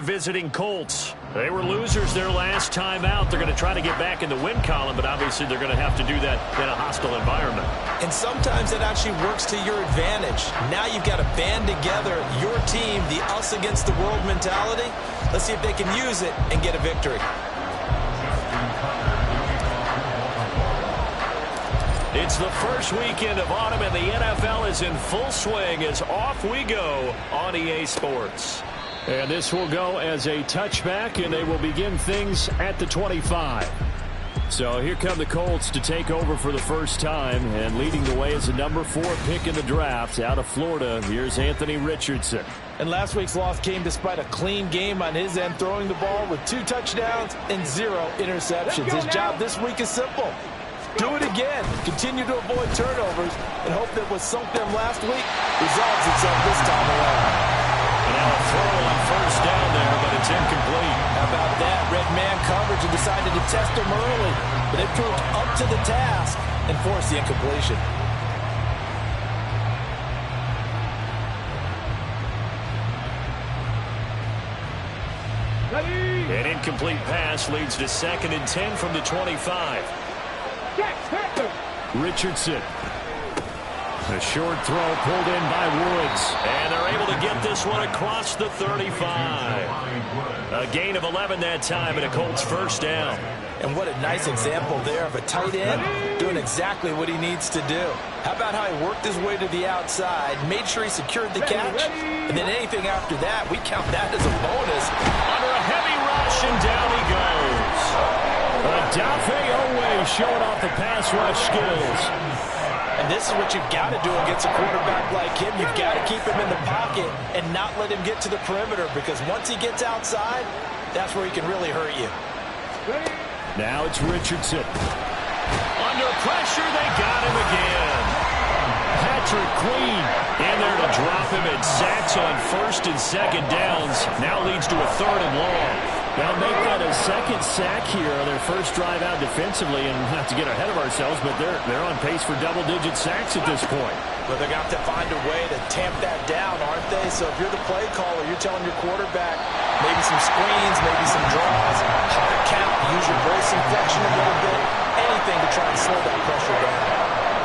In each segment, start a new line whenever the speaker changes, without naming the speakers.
visiting Colts. They were losers their last time out. They're going to try to get back in the win column, but obviously they're going to have to do that in a hostile environment.
And sometimes that actually works to your advantage. Now you've got to band together your team, the us against the world mentality. Let's see if they can use it and get a victory.
It's the first weekend of autumn, and the NFL is in full swing as off we go on EA Sports. And this will go as a touchback, and they will begin things at the 25. So here come the Colts to take over for the first time, and leading the way is the number 4 pick in the draft out of Florida. Here's Anthony Richardson.
And last week's loss came despite a clean game on his end, throwing the ball with 2 touchdowns and 0 interceptions. His job this week is simple. Do it again. Continue to avoid turnovers and hope that what sunk them last week resolves itself this time around.
And now a throw on first down there, but it's incomplete.
How about that? Red man coverage and decided to test him early, but it proved up to the task and forced the incompletion.
An incomplete pass leads to 2nd and 10 from the 25. Richardson. A short throw pulled in by Woods. And they're able to get this one across the 35. A gain of 11 that time and a Colts first down.
And what a nice example there of a tight end doing exactly what he needs to do. How about how he worked his way to the outside, made sure he secured the catch, and then anything after that, we count that as a bonus.
Under a heavy rush, and down he goes. Odafe Oweh showing off the pass rush skills.
And this is what you've got to do against a quarterback like him. You've got to keep him in the pocket and not let him get to the perimeter, because once he gets outside, that's where he can really hurt you.
Now it's Richardson. Under pressure, they got him again. Patrick Queen in there to drop him, and sacks on 1st and 2nd downs. Now leads to a 3rd and long. They'll make that a 2nd sack here on their first drive out defensively, and not to get ahead of ourselves, but they're on pace for double-digit sacks at this point.
Well, they're going to have to find a way to tamp that down, aren't they? So if you're the play caller, you're telling your quarterback maybe some screens, maybe some draws, hard count, use your voice inflection a little bit, anything to try and slow that pressure down.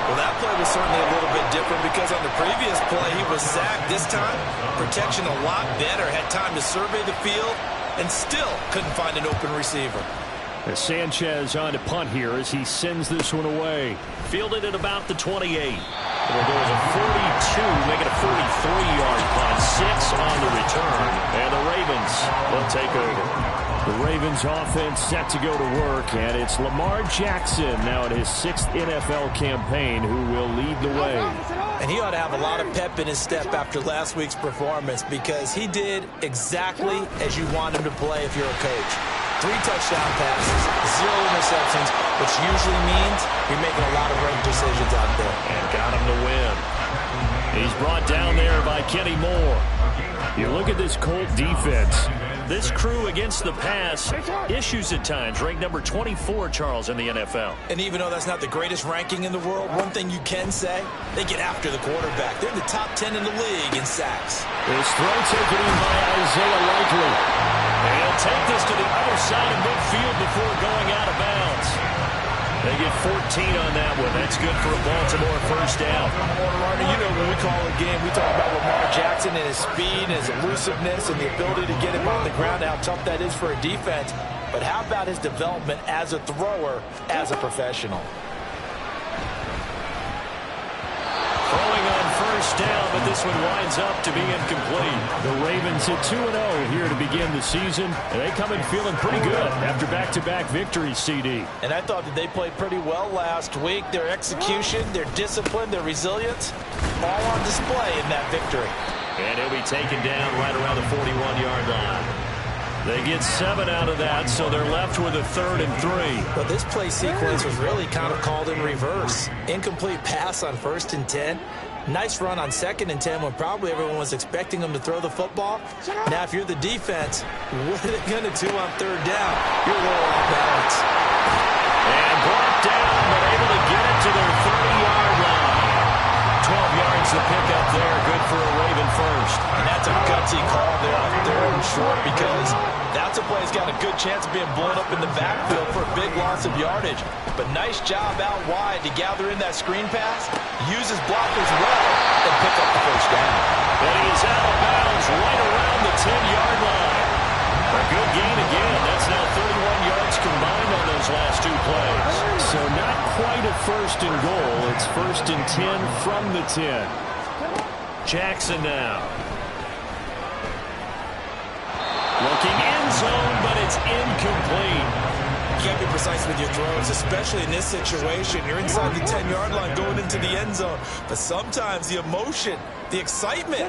Well, that play was certainly a little bit different because on the previous play, he was sacked. This time, protection a lot better, had time to survey the field, and still couldn't find an open receiver.
As Sanchez on to punt here as he sends this one away. Fielded at about the 28. It'll go as a 42, make it a 43-yard punt. 6 on the return. And the Ravens will take over. The Ravens offense set to go to work, and it's Lamar Jackson now in his 6th NFL campaign who will lead the way.
And he ought to have a lot of pep in his step after last week's performance, because he did exactly as you want him to play if you're a coach. 3 touchdown passes, 0 interceptions, which usually means you're making a lot of right decisions out there.
And got him to win. He's brought down there by Kenny Moore. You look at this Colt defense. This crew against the pass, issues at times, ranked number 24, Charles, in the NFL.
And even though that's not the greatest ranking in the world, one thing you can say, they get after the quarterback. They're in the top 10 in the league in sacks.
This throw taken in by Isaiah Likely. And he'll take this to the other side of midfield before going out of bounds. They get 14 on that one. That's good for a Baltimore first down.
Martin, you know when we call a game, we talk about Lamar Jackson and his speed and his elusiveness and the ability to get him on the ground, how tough that is for a defense. But how about his development as a thrower, as a professional?
Throwing on first down, but this one winds up to be incomplete. The Ravens at 2-0 here to begin the season. And they come in feeling pretty good after back-to-back victories, CD.
And I thought that they played pretty well last week. Their execution, their discipline, their resilience, all on display in that victory.
And he'll be taken down right around the 41-yard line. They get 7 out of that, so they're left with a 3rd and 3.
But this play sequence was really kind of called in reverse. Incomplete pass on 1st and 10. Nice run on 2nd and 10 when probably everyone was expecting them to throw the football. Now, if you're the defense, what are they going to do on 3rd down? You're a little off balance.
And brought down, but able to get it to their 30-yard line. 12 yards to pick up there. Good for a Raven first.
And that's a gutsy call there on 3rd and short, because that's a play that's got a good chance of being blown up in the backfield for a big loss of yardage. But nice job out wide to gather in that screen pass, use his blockers well, and pick up the first down.
And he is out of bounds right around the 10-yard line. A good gain again. That's now 31 yards combined on those last 2 plays. So not quite a 1st and goal. It's 1st and 10 from the 10. Jackson now. Looking end zone, but it's incomplete.
You can't be precise with your throws, especially in this situation. You're inside the 10-yard line going into the end zone. But sometimes the emotion, the excitement,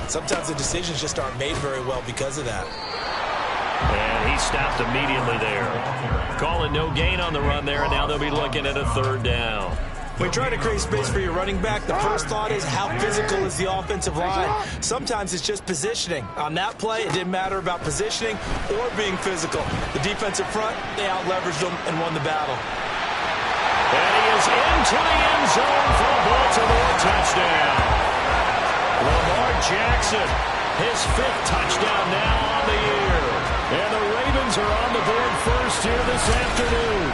sometimes the decisions just aren't made very well because of that.
And he stopped immediately there. Calling no gain on the run there, and now they'll be looking at a 3rd down.
When you try to create space for your running back, the first thought is how physical is the offensive line. Sometimes it's just positioning. On that play, it didn't matter about positioning or being physical. The defensive front, they out-leveraged them and won the battle.
And he is into the end zone for a Baltimore touchdown. Lamar Jackson, his 5th touchdown now on the year. And the Ravens are on the board first here this afternoon.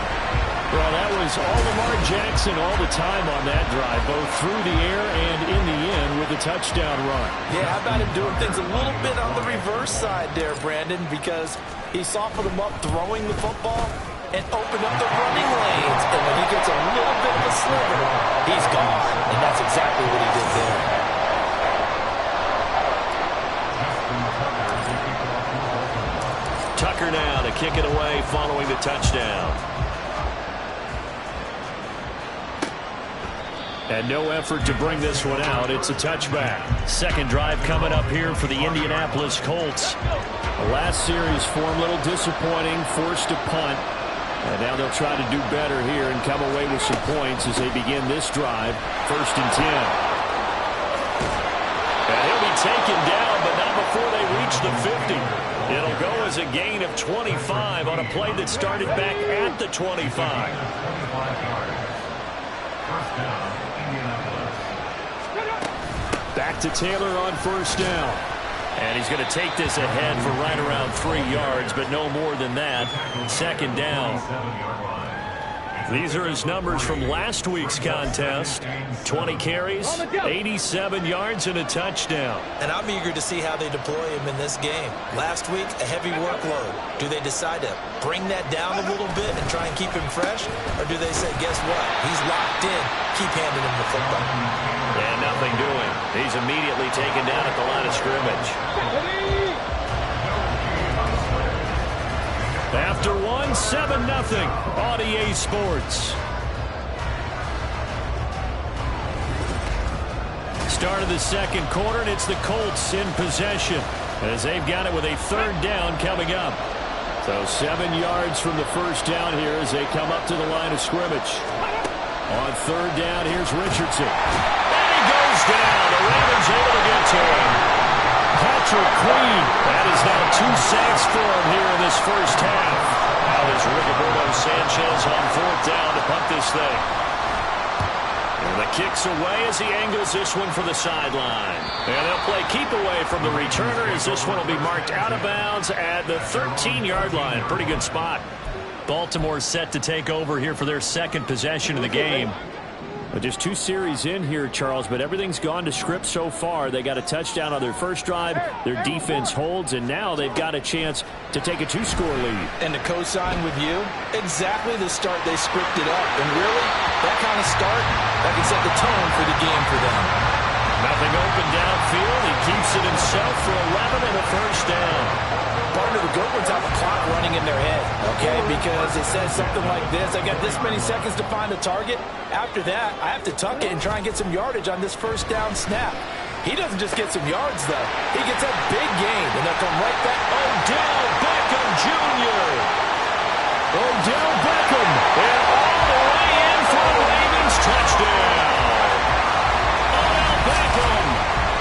Well, that was all Lamar Jackson all the time on that drive, both through the air and in the end with a touchdown run.
Yeah, how about him doing things a little bit on the reverse side there, Brandon, because he softened him up throwing the football and opened up the running lanes. And when he gets a little bit of a sliver, he's gone. And that's exactly what he did there.
Tucker now to kick it away following the touchdown. And no effort to bring this one out. It's a touchback. 2nd drive coming up here for the Indianapolis Colts. The last series for them, a little disappointing, forced to punt. And now they'll try to do better here and come away with some points as they begin this drive. 1st and 10. And he'll be taken down, but not before they reach the 50. It'll go as a gain of 25 on a play that started back at the 25. Back to Taylor on 1st down. And he's going to take this ahead for right around 3 yards, but no more than that. 2nd down. These are his numbers from last week's contest. 20 carries, 87 yards, and a touchdown.
And I'm eager to see how they deploy him in this game. Last week, a heavy workload. Do they decide to bring that down a little bit and try and keep him fresh? Or do they say, guess what? He's locked in. Keep handing him the football.
And nothing doing. He's immediately taken down at the line of scrimmage. After 7-0 on EA Sports. Start of the 2nd quarter, and it's the Colts in possession as they've got it with a 3rd down coming up. So 7 yards from the 1st down here as they come up to the line of scrimmage. On 3rd down, here's Richardson. And he goes down. The Ravens able to get to him. Patrick Queen. That is now 2 sacks for him here in this 1st half. Now is Rigoberto Sanchez on 4th down to punt this thing. And the kick's away as he angles this one for the sideline. And they'll play keep away from the returner as this one will be marked out of bounds at the 13-yard line. Pretty good spot. Baltimore set to take over here for their 2nd possession of the game. Well, just 2 series in here, Charles, but everything's gone to script so far. They got a touchdown on their 1st drive. Their defense holds, and now they've got a chance to take a 2-score lead.
And to co-sign with you, exactly the start they scripted up. And really, that kind of start, that can set the tone for the game for them.
Nothing open downfield. He keeps it himself for 11 and a 1st down.
Partner, the good ones have a clock running in their head, okay? Because it says something like this. I got this many seconds to find a target. After that, I have to tuck it and try and get some yardage on this 1st down snap. He doesn't just get some yards, though. He gets a big gain, and they'll come right back.
Odell Beckham Jr. Odell Beckham. And all the way in for a Ravens touchdown. Odell Beckham.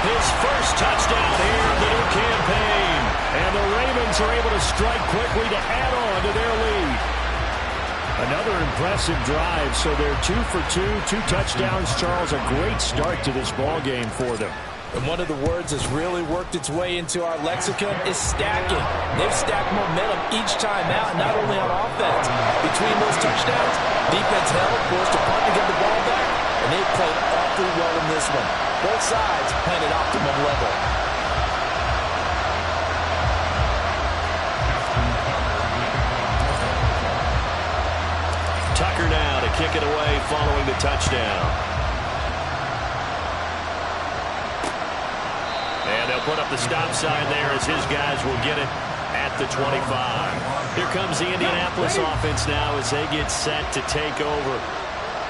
His 1st touchdown here in the new campaign. And the Ravens are able to strike quickly to add on to their lead. Another impressive drive, so they're 2 for 2, 2 touchdowns, Charles. A great start to this ball game for them.
And one of the words that's really worked its way into our lexicon is stacking. They've stacked momentum each time out, not only on offense. Between those touchdowns, defense held, forced a punt to get the ball back, and they played awfully well in this one. Both sides playing at optimum level.
Tucker now to kick it away following the touchdown. And they'll put up the stop sign there as his guys will get it at the 25. Here comes the Indianapolis offense now as they get set to take over.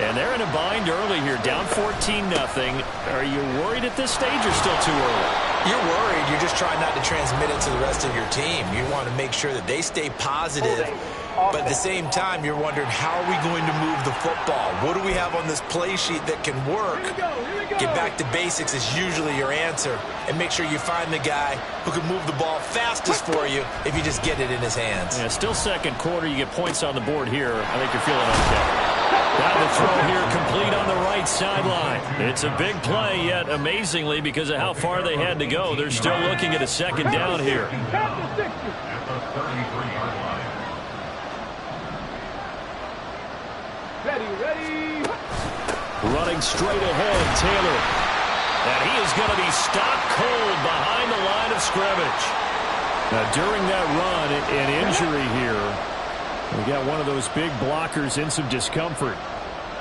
And they're in a bind early here, down 14-0. Are you worried at this stage or still too early?
You're worried. You're just trying not to transmit it to the rest of your team. You want to make sure that they stay positive. But at the same time, you're wondering, how are we going to move the football? What do we have on this play sheet that can work? Get back to basics is usually your answer. And make sure you find the guy who can move the ball fastest for you if you just get it in his hands.
Yeah, still second quarter. You get points on the board here. I think you're feeling okay. Now the throw here complete on the right sideline. It's a big play, yet amazingly, because of how far they had to go, they're still looking at a second down here.
Ready.
Running straight ahead, Taylor. And he is going to be stopped cold behind the line of scrimmage. Now, during that run, an injury here. We got one of those big blockers in some discomfort.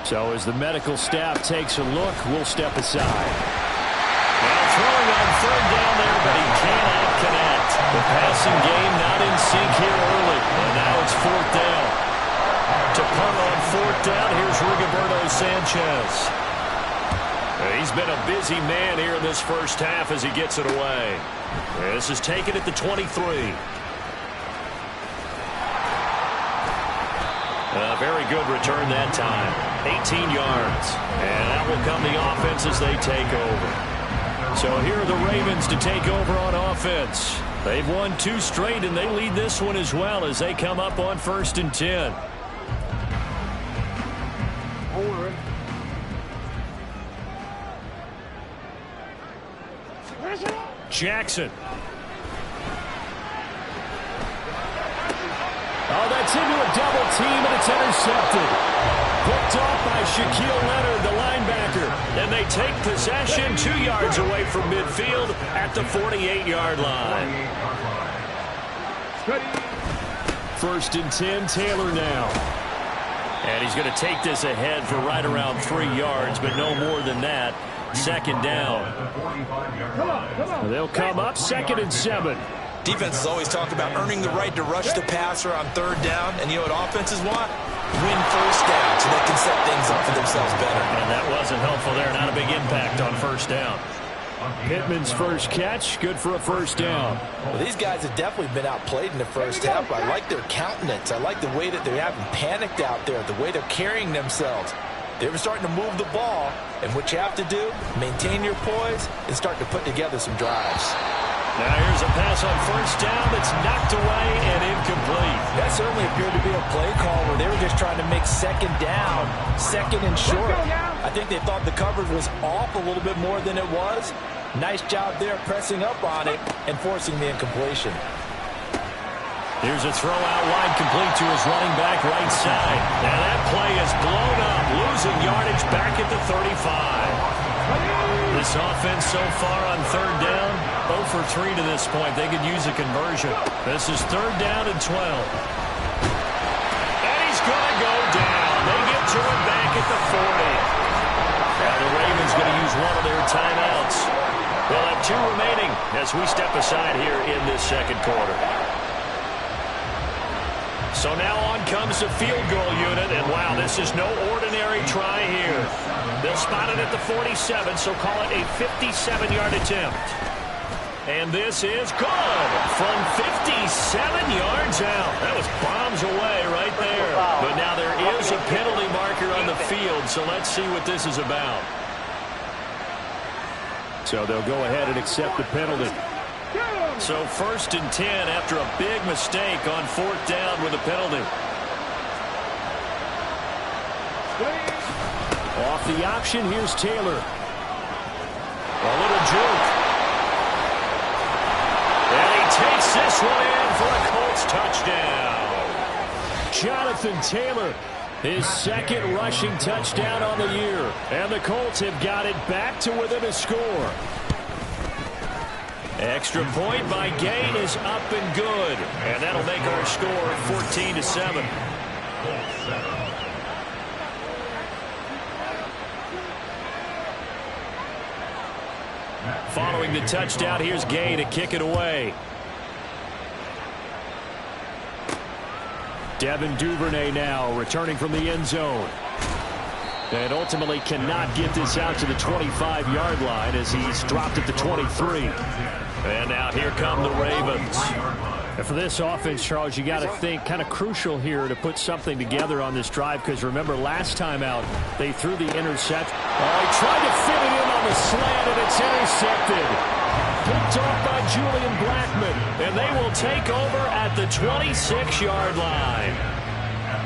So as the medical staff takes a look, we'll step aside. Now throwing on third down there, but he cannot connect. The passing game not in sync here early. And now it's fourth down. To punt on fourth down, here's Rigoberto Sanchez. He's been a busy man here in this first half as he gets it away. This is taken at the 23. A very good return that time. 18 yards. And that will come the offense as they take over. So here are the Ravens to take over on offense. They've won 2 straight, and they lead this one as well as they come up on 1st and 10. Jackson. Oh, that's into a double team, and it's intercepted. Picked off by Shaquille Leonard, the linebacker. And they take possession 2 yards away from midfield at the 48-yard line. 1st and 10, Taylor now. And he's going to take this ahead for right around 3 yards, but no more than that. 2nd down. They'll come up 2nd and 7.
Defenses always talk about earning the right to rush the passer on 3rd down. And you know what offenses want? Win 1st down so they can set things up for themselves better.
And that wasn't helpful there. Not a big impact on 1st down. Pittman's first catch, good for a 1st down.
Well, these guys have definitely been outplayed in the first half. I like their countenance. I like the way that they haven't panicked out there, the way they're carrying themselves. They were starting to move the ball, and what you have to do, maintain your poise and start to put together some drives.
Now here's a pass on 1st down that's knocked away and incomplete.
That certainly appeared to be a play call where they were just trying to make 2nd down, 2nd and short. I think they thought the coverage was off a little bit more than it was. Nice job there pressing up on it and forcing the incompletion.
Here's a throw out wide complete to his running back right side. Now that play is blown up, losing yardage back at the 35. This offense so far on 3rd down, 0 for 3 to this point. They could use a conversion. This is 3rd down and 12. And he's going to go down. They get to him back at the 40. Now the Ravens going to use one of their timeouts. They'll have 2 remaining as we step aside here in this 2nd quarter. So now on comes the field goal unit, and wow, this is no ordinary try here. They'll spot it at the 47, so call it a 57-yard attempt. And this is good from 57 yards out. That was bombs away right there. But now there is a penalty marker on the field, so let's see what this is about. So they'll go ahead and accept the penalty. So 1st and 10 after a big mistake on 4th down with a penalty. Off the option, here's Taylor. A little juke. Puts this one in for a Colts touchdown. Jonathan Taylor, his second rushing touchdown on the year. And the Colts have got it back to within a score. Extra point by Gain is up and good. And that'll make our score 14-7. Following the touchdown, here's Gay to kick it away. Devin Duvernay now returning from the end zone. And ultimately cannot get this out to the 25-yard line as he's dropped at the 23. And now here come the Ravens.
And for this offense, Charles, you got to think kind of crucial here to put something together on this drive, because remember last time out they threw the interception.
Oh, he tried to fit it in on the slant, and it's intercepted. Picked off by Julian Blackmon, and they will take over at the 26-yard line.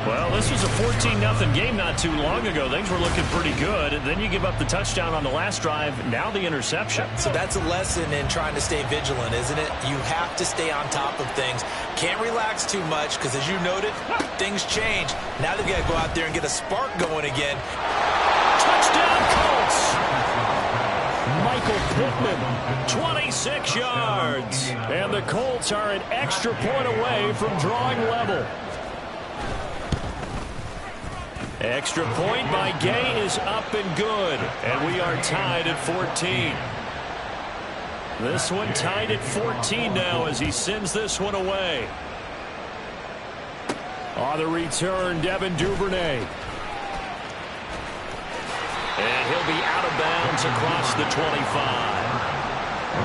Well, this was a 14-0 game not too long ago. Things were looking pretty good. And then you give up the touchdown on the last drive. Now the interception.
So that's a lesson in trying to stay vigilant, isn't it? You have to stay on top of things. Can't relax too much because, as you noted, things change. Now they've got to go out there and get a spark going again.
Touchdown, Colts! Michael Pittman, 26 yards. And the Colts are an extra point away from drawing level. Extra point by Gay is up and good. And we are tied at 14. This one tied at 14 now as he sends this one away. On the return, Devin Duvernay. And he'll be out of bounds across the 25.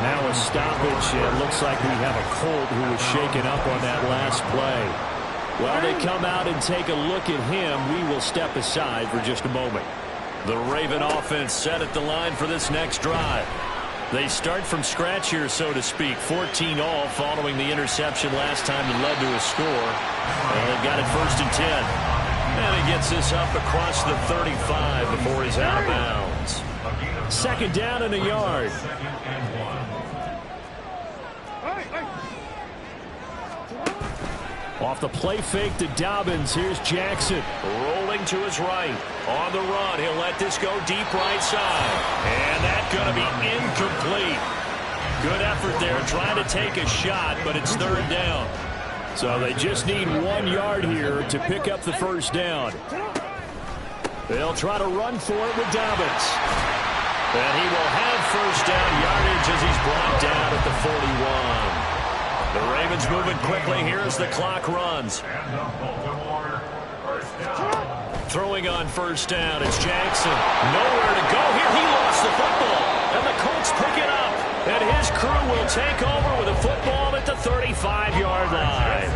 Now a stoppage. It looks like we have a Colt who was shaken up on that last play.
Well, they come out and take a look at him. We will step aside for just a moment. The Raven offense set at the line for this next drive. They start from scratch here, so to speak. 14 all following the interception last time that led to a score. And they've got it 1st and 10. And he gets this up across the 35 before he's out of bounds. 2nd down and a yard. Off the play fake to Dobbins. Here's Jackson. Rolling to his right. On the run. He'll let this go deep right side. And that's going to be incomplete. Good effort there trying to take a shot, but it's 3rd down. So they just need 1 yard here to pick up the 1st down. They'll try to run for it with Dobbins. And he will have 1st down yardage as he's brought down at the 41. The Ravens moving quickly here as the clock runs. Throwing on 1st down, it's Jackson. Nowhere to go here. He lost the football. And the Colts pick it up. And his crew will take over with a football at the 35-yard line.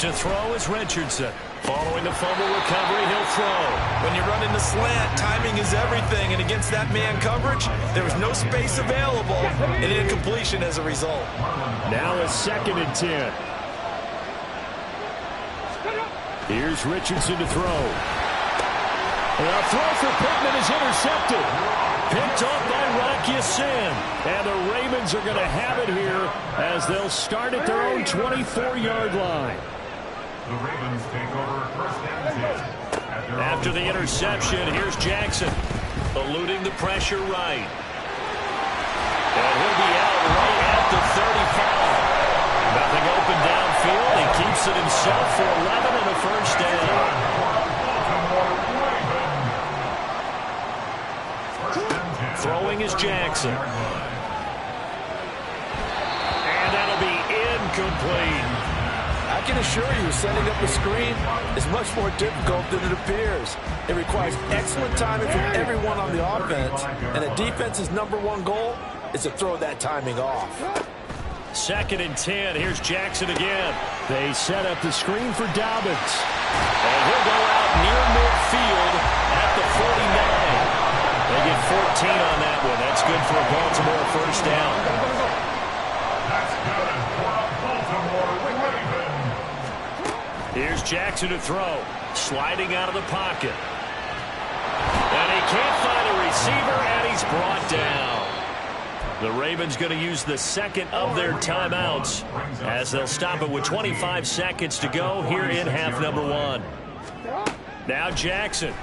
To throw is Richardson. Following the fumble recovery, he'll throw.
When you run in the slant, timing is everything. And against that man coverage, there was no space available. And incompletion as a result.
Now a 2nd and 10. Here's Richardson to throw. And a throw for Pittman is intercepted. Picked off by Rock Ya-Sin. And the Ravens are going to have it here as they'll start at their own 24-yard line.
The Ravens take over 1st and 10.
After the interception, here's Jackson. Eluding the pressure right. And he'll be out right at the 35. Nothing open downfield. He keeps it himself for 11 and a 1st down. Throwing is Jackson. And that'll be incomplete.
I can assure you, setting up a screen is much more difficult than it appears. It requires excellent timing from everyone on the offense, and the defense's #1 goal is to throw that timing off.
2nd and 10. Here's Jackson again. They set up the screen for Dobbins. And he'll go out near midfield at the 49. They get 14 on that one. That's good for a Baltimore 1st down.
That's good for a Baltimore Raven.
Here's Jackson to throw. Sliding out of the pocket. And he can't find a receiver, and he's brought down. The Ravens going to use the second of their timeouts as they'll stop it with 25 seconds to go here in half number 1. Now Jackson.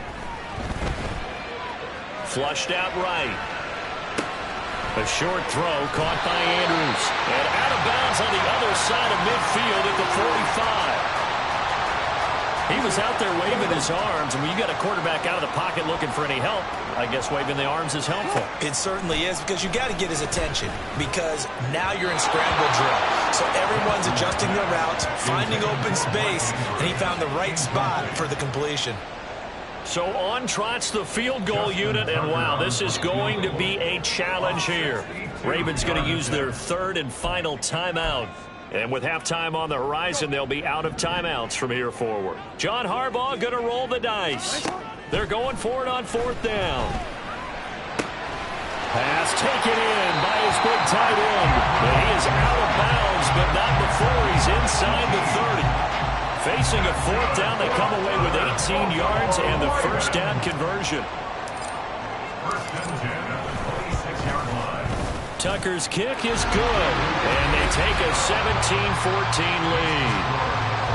Flushed out right. A short throw caught by Andrews. And out of bounds on the other side of midfield at the 45. He was out there waving his arms, and when you got a quarterback out of the pocket looking for any help, I guess waving the arms is helpful.
It certainly is, because you got to get his attention, because now you're in scramble drill. So everyone's adjusting their routes, finding open space, and he found the right spot for the completion.
So on trots the field goal unit, and wow, this is going to be a challenge here. Ravens going to use their third and final timeout. And with halftime on the horizon, they'll be out of timeouts from here forward. John Harbaugh going to roll the dice. They're going for it on fourth down. Pass taken in by his big tight end. But he is out of bounds, but not before he's inside the 30. Facing a fourth down, they come away with 18 yards and the first down conversion. Tucker's kick is good, and they take a 17-14 lead.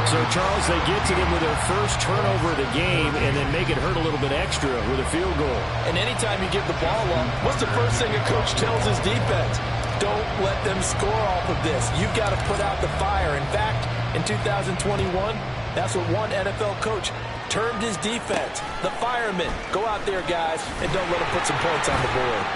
So, Charles, they get to them with their first turnover of the game and then make it hurt a little bit extra with a field goal.
And anytime you give the ball up, what's the first thing a coach tells his defense? Don't let them score off of this. You've got to put out the fire. In fact, in 2021, that's what one NFL coach termed his defense, the firemen. Go out there, guys, and don't let them put some points on the board.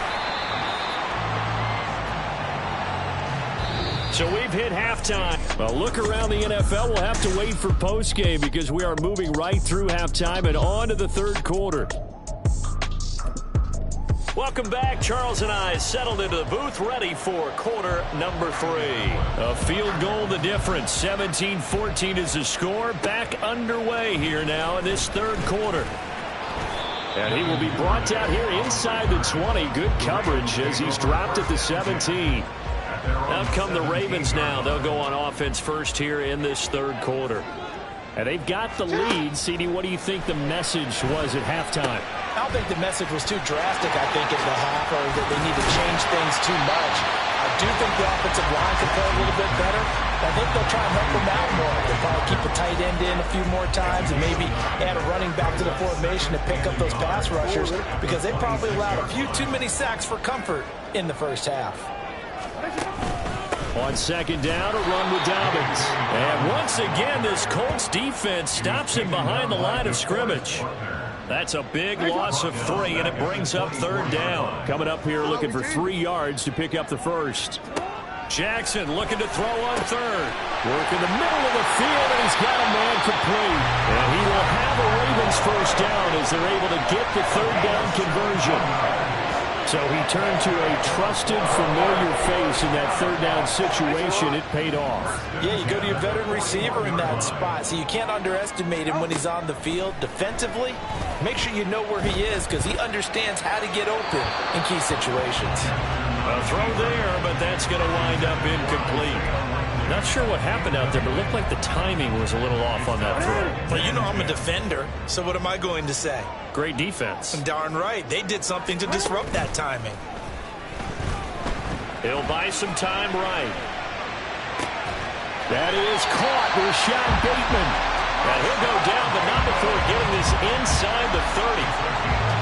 So we've hit halftime.
Well, look around the NFL. We'll have to wait for postgame because we are moving right through halftime and on to the third quarter.
Welcome back. Charles and I settled into the booth, ready for quarter number 3. A field goal the difference. 17-14 is the score. Back underway here now in this third quarter. And he will be brought down here inside the 20. Good coverage as he's dropped at the 17. Out come the Ravens now. They'll go on offense first here in this third quarter.
And they've got the lead. CD, what do you think the message was at halftime?
I don't think the message was too drastic, I think, at the half, or that they need to change things too much. I do think the offensive line can play a little bit better. I think they'll try and help them out more. They'll probably keep the tight end in a few more times and maybe add a running back to the formation to pick up those pass rushers, because they probably allowed a few too many sacks for comfort in the first half.
On second down, a run with Dobbins.
And once again, this Colts defense stops him behind the line of scrimmage. That's a big loss of 3, and it brings up third down.
Coming up here looking for 3 yards to pick up the first.
Jackson looking to throw on third.
Work in the middle of the field, and he's got a man complete.
And he will have a Ravens first down as they're able to get the third down conversion.
So he turned to a trusted, familiar face in that third down situation. It paid off.
Yeah, you go to your veteran receiver in that spot, so you can't underestimate him when he's on the field defensively. Make sure you know where he is, because he understands how to get open in key situations.
A throw there, but that's going to wind up incomplete. Not sure what happened out there, but it looked like the timing was a little off on that throw.
Well, you know I'm a defender, so what am I going to say?
Great defense.
Darn right. They did something to disrupt that timing.
He'll buy some time right.
That is caught. Rashad Bateman.
And he'll go down, but not before getting this inside the 30.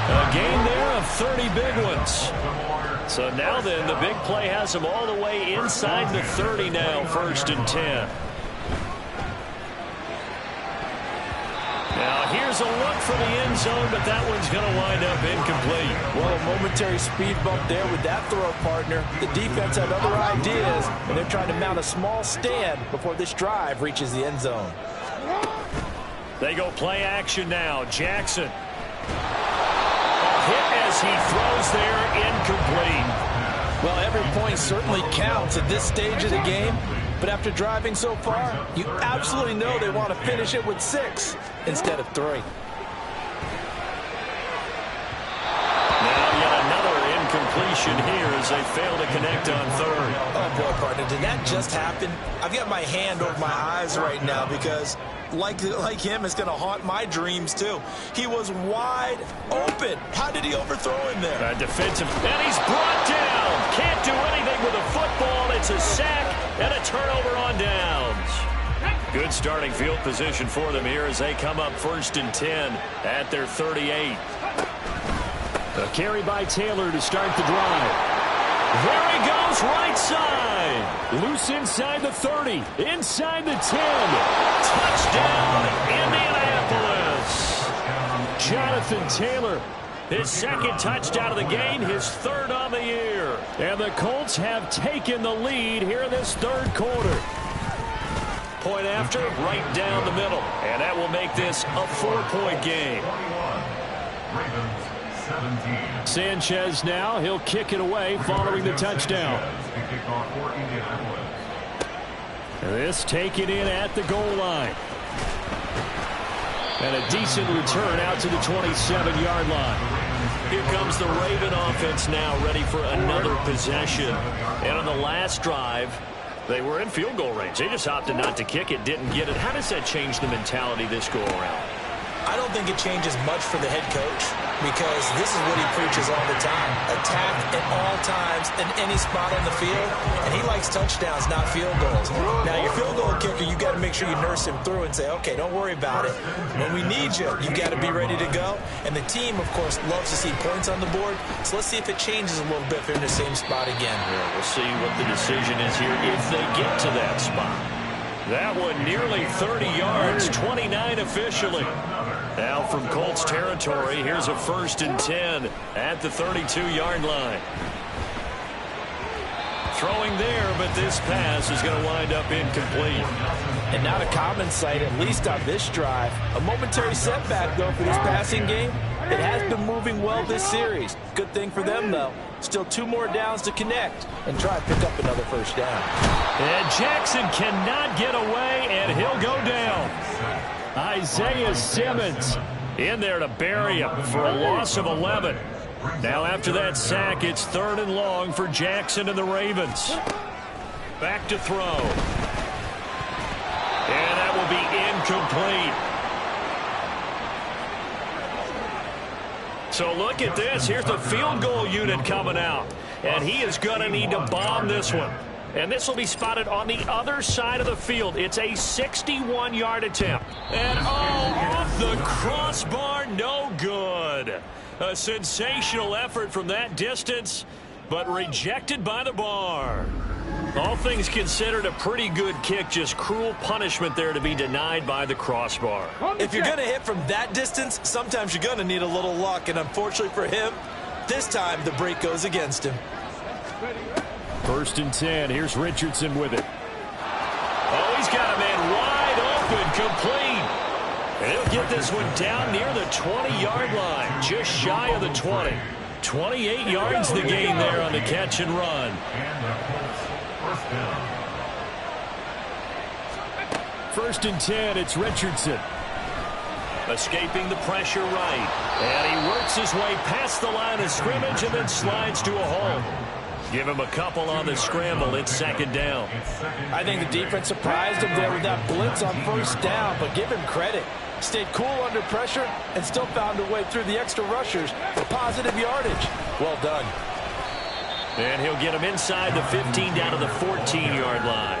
A gain there of 30 big ones. So now then, the big play has him all the way inside the 30 now, 1st and 10. Now here's a look for the end zone, but that one's going to wind up incomplete.
Well, a momentary speed bump there with that throw, partner. The defense had other ideas, and they're trying to mount a small stand before this drive reaches the end zone.
They go play action now. Jackson. Hit as he throws there, incomplete.
Well, every point certainly counts at this stage of the game, but after driving so far, you absolutely know they want to finish it with 6 instead of 3.
Now yet another possession here as they fail to connect on third.
Oh, boy, partner, did that just happen? I've got my hand over my eyes right now because, like him, it's going to haunt my dreams, too. He was wide open. How did he overthrow him there?
Defensive, and he's brought down. Can't do anything with a football. It's a sack and a turnover on downs. Good starting field position for them here as they come up 1st and 10 at their 38.
A carry by Taylor to start the drive. There he goes, right side. Loose inside the 30, inside the 10.
Touchdown, Indianapolis.
Jonathan Taylor,
His second touchdown of the game, his third on the year.
and the Colts have taken the lead here in this third quarter.
Point after, right down the middle. And that will make this a 4-point game.
21, Ravens 17.
Sanchez now, he'll kick it away following the touchdown.
The kickoff for Indianapolis.
This taken in at the goal line. And a decent return out to the 27-yard line.
Here comes the Raven offense now, ready for another possession. And on the last drive, they were in field goal range. They just opted not to kick it, didn't get it. How does that change the mentality this go around?
I don't think it changes much for the head coach because this is what he preaches all the time. Attack at all times in any spot on the field, and he likes touchdowns, not field goals. Now, your field goal kicker, you've got to make sure you nurse him through and say, okay, don't worry about it. When we need you, you've got to be ready to go. And the team, of course, loves to see points on the board, so let's see if it changes a little bit if they're in the same spot again.
Yeah, we'll see what the decision is here if they get to that spot. That one nearly 30 yards, 29 officially. Now from Colts territory, here's a 1st and 10 at the 32-yard line. Throwing there, but this pass is going to wind up incomplete.
And not a common sight, at least on this drive. A momentary setback, though, for this passing game. It has been moving well this series. Good thing for them, though. Still 2 more downs to connect and try to pick up another first down.
And Jackson cannot get away, and he'll go down. Isaiah Simmons
In there to bury him for a loss of 11. Now after that sack, it's 3rd and long for Jackson and the Ravens. Back to throw. And that will be incomplete. So look at this. Here's the field goal unit coming out. And he is going to need to bomb this one. And this will be spotted on the other side of the field. It's a 61-yard attempt. And off the crossbar, no good. A sensational effort from that distance, but rejected by the bar. All things considered, a pretty good kick, just cruel punishment there to be denied by the crossbar.
If you're going to hit from that distance, sometimes you're going to need a little luck. And unfortunately for him, this time the break goes against him.
1st and 10. Here's Richardson with it.
Oh, he's got a man wide open, complete. And he'll get this one down near the 20-yard line, just shy of the 20. 28 yards the gain there on the catch and run.
And the Colts first down.
1st and 10. It's Richardson.
Escaping the pressure right. And he works his way past the line of scrimmage and then slides to a hole. Give him a couple on the scramble. It's 2nd down.
I think the defense surprised him there with that blitz on 1st down, but give him credit. Stayed cool under pressure and still found a way through the extra rushers for positive yardage. Well done.
And he'll get him inside the 15 down to the 14-yard line.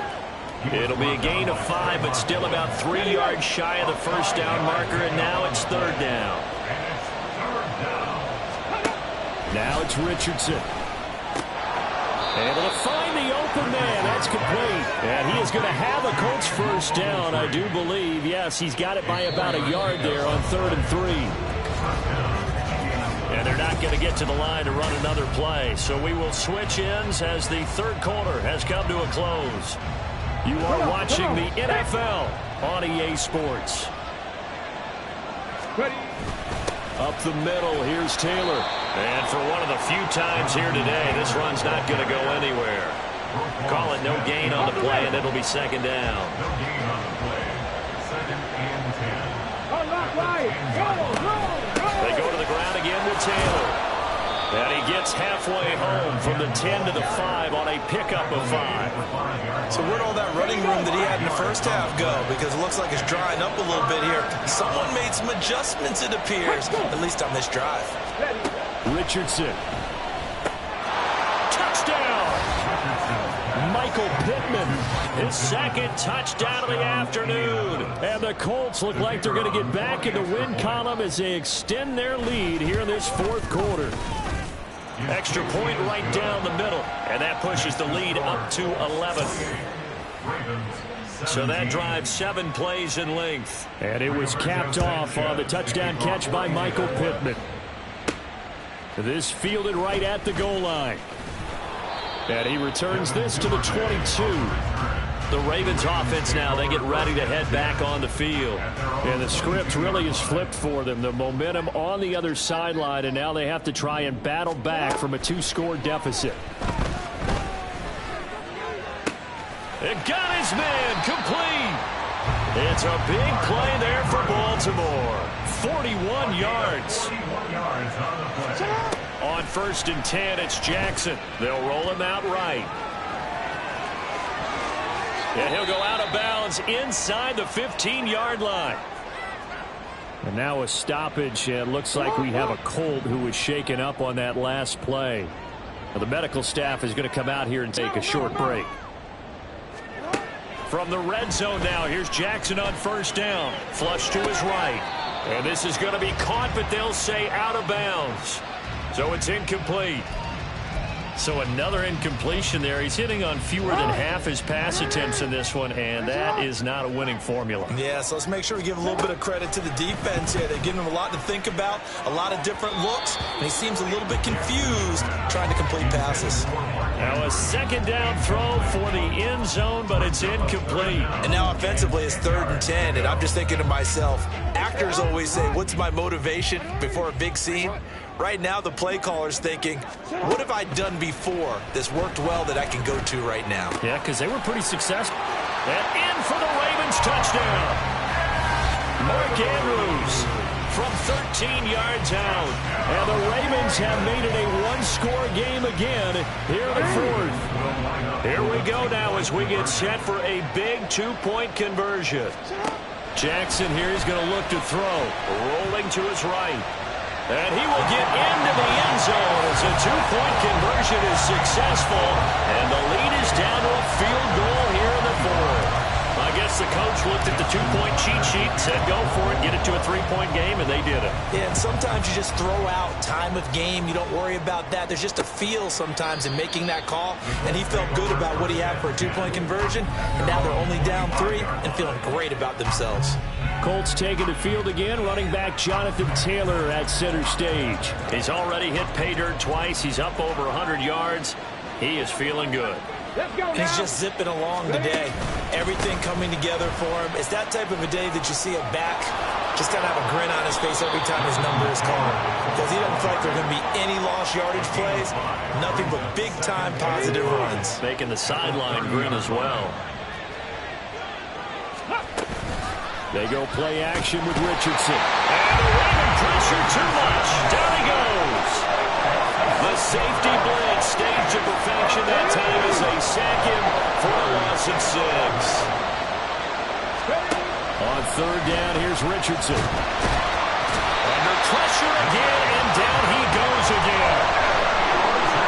It'll be a gain of 5, but still about 3 yards shy of the 1st down marker, and now it's 3rd down.
Now it's Richardson. Able to find the open man. That's complete. And he is going to have a Colts 1st down, I do believe. Yes, he's got it by about a yard there on 3rd and 3.
And they're not going to get to the line to run another play. So we will switch ends as the 3rd quarter has come to a close. You are watching the NFL on EA Sports.
Up the middle, here's Taylor.
And for one of the few times here today, this run's not going to go anywhere. Call it no gain on the play, and it'll be 2nd down.
No gain on the play. 2nd and 10.
They go to the ground again with Taylor.
And he gets halfway home from the 10 to the 5 on a pickup of 5.
So where'd all that running room that he had in the first half go? Because it looks like it's drying up a little bit here. Someone made some adjustments, it appears, at least on this drive.
Richardson. Touchdown! Michael Pittman, his second touchdown of the afternoon. And the Colts look like they're going to get back in the win column as they extend their lead here in this fourth quarter. Extra point right down the middle, and that pushes the lead up to 11. So that drive 7 plays in length. And it was capped off on the touchdown catch by Michael Pittman. This fielded right at the goal line. And he returns this to the 22. The Ravens offense now, they get ready to head back on the field. And the script really is flipped for them. The momentum on the other sideline, and now they have to try and battle back from a 2-score deficit. It got his man complete. It's a big play there for Baltimore. 41 yards. On 1st and 10, it's Jackson. They'll roll him out right. And he'll go out of bounds inside the 15-yard line. And now a stoppage. It looks like we have a Colt who was shaken up on that last play. Now the medical staff is going to come out here and take a short break. From the red zone now, here's Jackson on 1st down. Flush to his right. And this is going to be caught, but they'll say out of bounds. So it's incomplete. So another incompletion there. He's hitting on fewer than half his pass attempts in this one, and that is not a winning formula.
Yeah, so let's make sure we give a little bit of credit to the defense here. They're giving him a lot to think about, a lot of different looks, and he seems a little bit confused trying to complete passes.
Now a 2nd down throw for the end zone, but it's incomplete.
And now offensively it's 3rd and 10, and I'm just thinking to myself, actors always say, what's my motivation before a big scene? Right now the play caller's thinking, what have I done before that's worked well that I can go to right now?
Yeah, because they were pretty successful. And in for the Ravens touchdown. Mark Andrews from 13 yards out. And the Ravens have made it a 1-score game again here in the 4th. Here we go now as we get set for a big 2-point conversion. Jackson here is going to look to throw. Rolling to his right. And he will get into the end zone as a 2-point conversion is successful. And the lead is down to a field goal here in the 4th. I guess the coach looked at the 2-point cheat sheet and said, go for it, get it to a 3-point game, and they did it.
Yeah, and sometimes you just throw out time of game. You don't worry about that. There's just a feel sometimes in making that call, and he felt good about what he had for a 2-point conversion, and now they're only down 3 and feeling great about themselves.
Colts taking the field again. Running back Jonathan Taylor at center stage. He's already hit pay dirt twice. He's up over 100 yards. He is feeling good.
He's just zipping along today. Everything coming together for him. It's that type of a day that you see a back just kind of have a grin on his face every time his number is called. Because he doesn't feel like there are going to be any lost yardage plays. Nothing but big-time positive runs.
Making the sideline grin as well. They go play action with Richardson. And the Raven pressure too much. Down he goes. The safety blitz staged to perfection that time as they sack him for a loss of 6. On 3rd down, here's Richardson. Under pressure again, and down he goes again.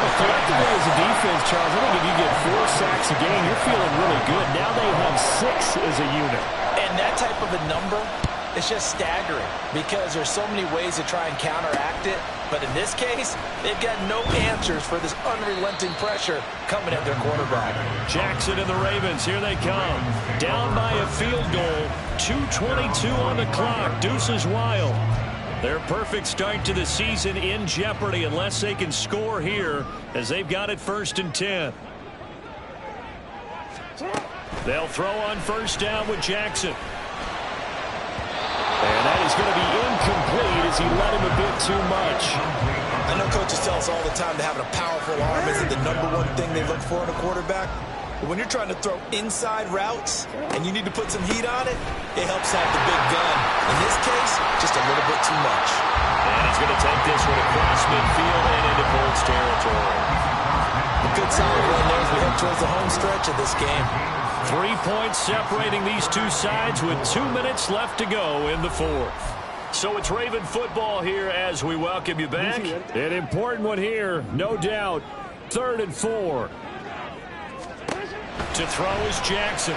Well, collectively as a defense, Charles, I think if you get 4 sacks a game, you're feeling really good. Now they have 6 as a unit.
And that type of a number, it's just staggering because there's so many ways to try and counteract it. But in this case, they've got no answers for this unrelenting pressure coming at their quarterback.
Jackson and the Ravens, here they come. Down by a field goal, 2:22 on the clock. Deuces wild. Their perfect start to the season in jeopardy unless they can score here as they've got it 1st and 10. They'll throw on 1st down with Jackson. And that is going to be incomplete as he led him a bit too much.
I know coaches tell us all the time that having a powerful arm isn't the #1 thing they look for in a quarterback. When you're trying to throw inside routes and you need to put some heat on it, it helps have the big gun. In this case, just a little bit too much.
And he's going to take this one across midfield and into Colts territory.
A good solid run there as we head towards the home stretch of this game.
3 points separating these two sides with 2 minutes left to go in the fourth. So it's Raven football here as we welcome you back. An important one here, no doubt. 3rd and 4. To throw is Jackson.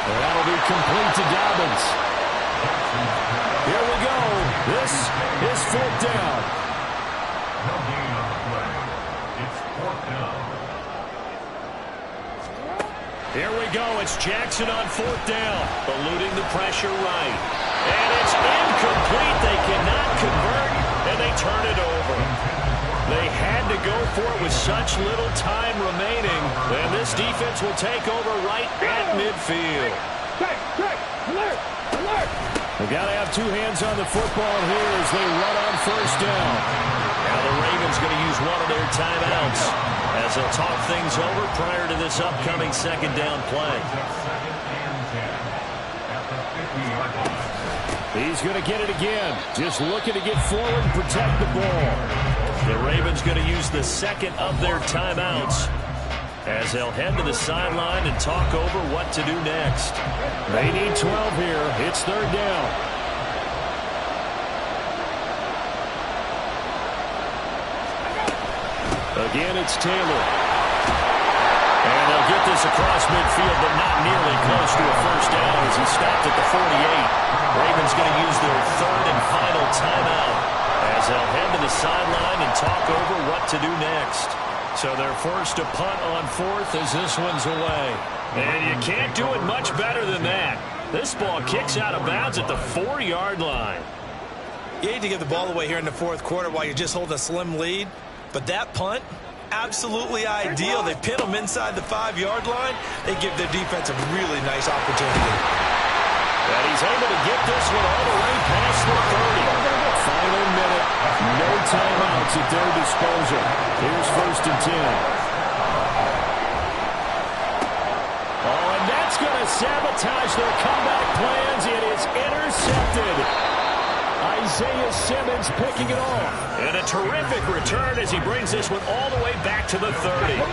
That'll be complete to Dobbins. Here we go. This is 4th down.
No gain on the play. It's 4th down.
Here we go. It's Jackson on 4th down. Eluding the pressure right. And it's incomplete. They cannot convert, and they turn it over. They had to go for it with such little time remaining. And this defense will take over right at midfield. They've got to have 2 hands on the football here as they run on 1st down. Now the Ravens going to use one of their timeouts as they'll talk things over prior to this upcoming 2nd down play. He's going to get it again. Just looking to get forward and protect the ball. The Ravens going to use the 2nd of their timeouts as they'll head to the sideline and talk over what to do next. They need 12 here. It's 3rd down. Again, it's Taylor. And they'll get this across midfield, but not nearly close to a 1st down as he stopped at the 48. Ravens going to use their 3rd and final timeout as they'll head to the sideline and talk over what to do next. So they're forced to punt on 4th as this one's away. And you can't do it much better than that. This ball kicks out of bounds at the 4-yard line.
You hate to give the ball away here in the 4th quarter while you're just holding a slim lead, but that punt, absolutely ideal. They pin them inside the 5-yard line. They give their defense a really nice opportunity.
And he's able to get this one all the way past the 30. Final minute, no timeouts at their disposal. Here's 1st and 10. Oh, and that's going to sabotage their comeback plans. It is intercepted. Isaiah Simmons picking it off. And a terrific return as he brings this one all the way back to the 30.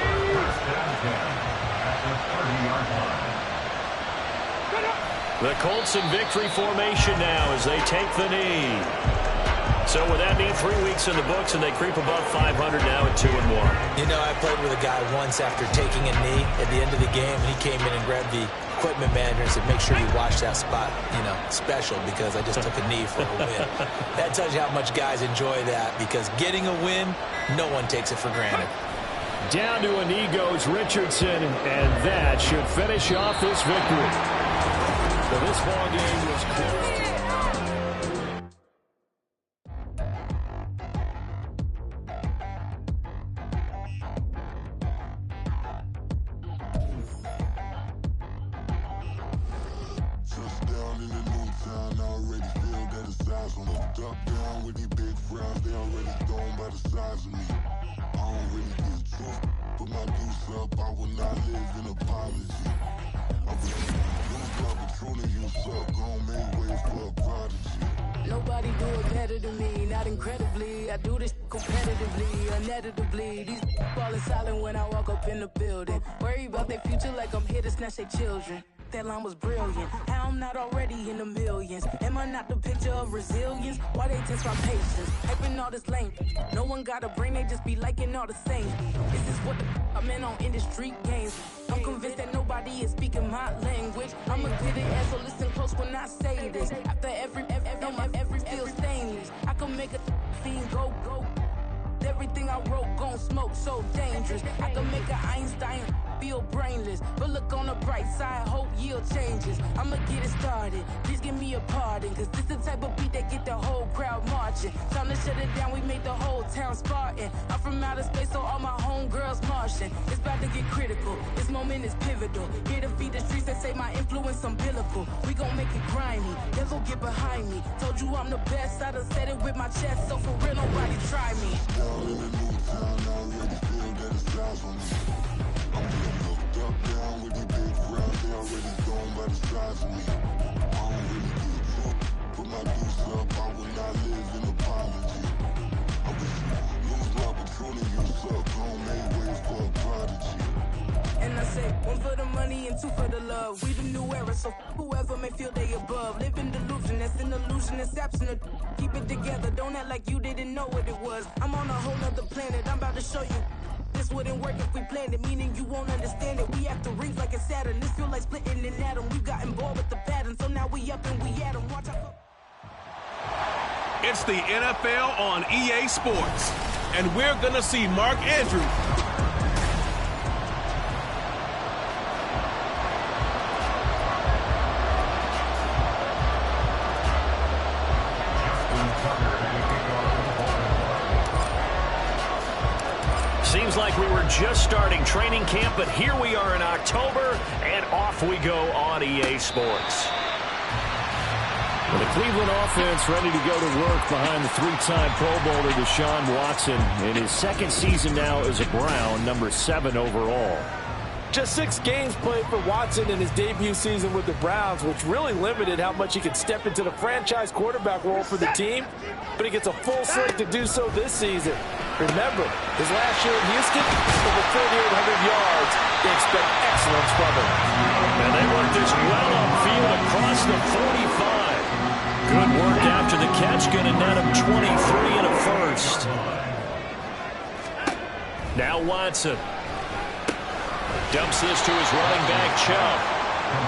The Colts in victory formation now as they take the knee. So with that knee 3 weeks in the books, and they creep above 500 now at 2-1.
You know, I played with a guy once after taking a knee at the end of the game, and he came in and grabbed the equipment manager and said, make sure you watch that spot, you know, special, because I just took a knee for a win. That tells you how much guys enjoy that, because getting a win, no one takes it for granted.
Down to a knee goes Richardson, and that should finish off this victory. So this ball game was close.
Nobody do it better than me, not incredibly. I do this competitively, uneditably. These falling silent when I walk up in the building. Worry about their future like I'm here to snatch their children. That line was brilliant. How I'm not already in the millions. Am I not the picture of resilience? Why they test my patience? Hyping all this lame. No one got a brain, they just be liking all the same. This is what the I'm in on industry games. I'm convinced that nobody is speaking my language. I'm a good ass, so listen close when I say this. After every feel stainless. I can make a fiend go. Everything I wrote gon' smoke, so dangerous. I can make an Einstein feel brainless. But look on the bright side, hope yield changes. I'ma get it started, please give me a pardon. Cause this the type of beat that get the whole crowd marching. Time to shut it down, we made the whole town Spartan. I'm from outer space, so all my homegirls Martian. It's about to get critical, this moment is pivotal. Here to feed the streets that say my influence umbilical. We gon' make it grimy, never get behind me. Told you I'm the best, I done said it with my chest. So for real, nobody try me.
In the new town, I already feel that it's eyes on me. I'm
me and two for the love. We the new era, so whoever may feel they above. Living delusion, that's an illusion, that's absent. Keep it together, don't act like you didn't know what it was. I'm on a whole nother planet, I'm about to show you. This wouldn't work if we planned it, meaning you won't understand it. We have to rings like it's Saturn. This feel like splitting an atom. We got involved with the pattern, so now we up and we at 'em. Watch out.
It's the NFL on EA Sports, and we're going to see Mark Andrews.
Seems like we were just starting training camp, but here we are in October, and off we go on EA Sports.
Well, the Cleveland offense ready to go to work behind the three-time Pro Bowler Deshaun Watson in his second season now as a Brown, number 7 overall.
Just 6 games played for Watson in his debut season with the Browns, which really limited how much he could step into the franchise quarterback role for the team, but he gets a full slate to do so this season. Remember, his last year in Houston, over 4,800 yards. They expect excellence from him.
And they work this well upfield across the 45. Good work after the catch, going to net him 23 and a first. Now Watson. Dumps this to his running back, Chubb.